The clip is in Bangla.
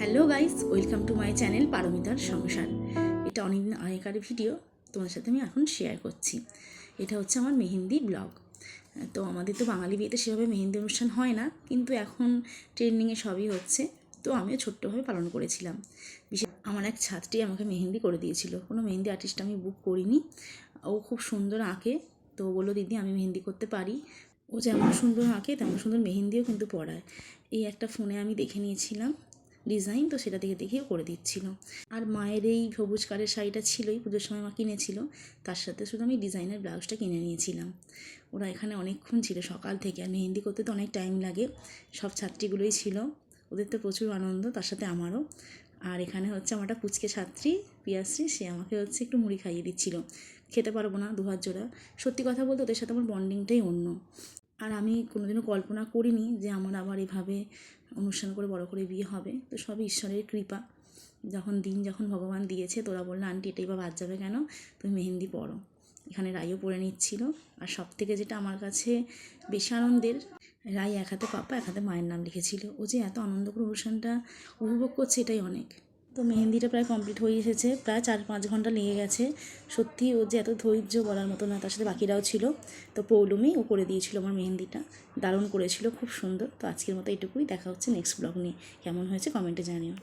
Hello guys, welcome to my channel পারমিতার সংসার। এটা অনেকদিন আগেকার ভিডিও, তোমার সাথে আমি এখন শেয়ার করছি। এটা হচ্ছে আমার মেহেন্দি ব্লগ। তো আমাদের তো বাঙালি বিয়েতে সেভাবে মেহেন্দি অনুষ্ঠান হয় না, কিন্তু এখন ট্রেন্ডিংয়ে সবই হচ্ছে। তো আমিও ছোট্টভাবে পালন করেছিলাম। বিশেষ আমার এক ছাত্রী আমাকে মেহেন্দি করে দিয়েছিল, কোনো মেহেন্দি আর্টিস্ট আমি বুক করিনি। ও খুব সুন্দর আঁকে, তো বললো দিদি আমি মেহেন্দি করতে পারি। ও যেমন সুন্দর আঁকে তেমন সুন্দর মেহেন্দিও কিন্তু পড়ায়। এই একটা ফোনে আমি দেখে নিয়েছিলাম ডিজাইন, তো সেটা দেখে দেখেও করে দিচ্ছিল। আর মায়ের এই সবুজ কালের শাড়িটা ছিলই, পুজোর সময় মা কিনেছিল, তার সাথে শুধু আমি ডিজাইনের ব্লাউজটা কিনে নিয়েছিলাম। ওরা এখানে অনেকক্ষণ ছিল সকাল থেকে, আর মেহেন্দি করতে তো অনেক টাইম লাগে। সব ছাত্রীগুলোই ছিল, ওদের তো প্রচুর আনন্দ, তার সাথে আমারও। আর এখানে হচ্ছে আমার একটা পুচকে ছাত্রী পিয়াশ্রী, সে আমাকে হচ্ছে একটু মুড়ি খাইয়ে দিচ্ছিল। খেতে পারবো না, দুহাত জোড়া। সত্যি কথা বলতে ওদের সাথে আমার বন্ডিংটাই অন্য। আর আমি কোনোদিনও কল্পনা করিনি যে আমার আবার এভাবে অনুষ্ঠান করে বড় করে বিয়ে হবে। তো সবই ঈশ্বরের কৃপা। যখন ভগবান দিয়েছে, তোরা বললো আন্টি এটাই বা বাদ যাবে কেন, তুমি মেহেন্দি পড়ো। এখানে রাইও পরে নিচ্ছিল। আর সব থেকে যেটা আমার কাছে বেশি আনন্দের, রাই এক হাতে পাপা এক হাতে মায়ের নাম লিখেছিল। ও যে এত আনন্দ করে অনুষ্ঠানটা উপভোগ করছে, এটাই অনেক। তো মেহেন্দিটা প্রায় কমপ্লিট হয়ে এসেছে, প্রায় 4-5 ঘন্টা লেগে গেছে। সত্যি ও যে এত ধৈর্য বলার মতো না, তার সাথে বাকিরাও ছিল। তো পৌলমি ও করে দিয়েছিল আমার মেহেন্দিটা, দারুণ করেছিল, খুব সুন্দর। তো আজকের মতো এটুকুই, দেখা হচ্ছে নেক্সট ব্লগ নিয়ে। কেমন হয়েছে কমেন্টে জানিও।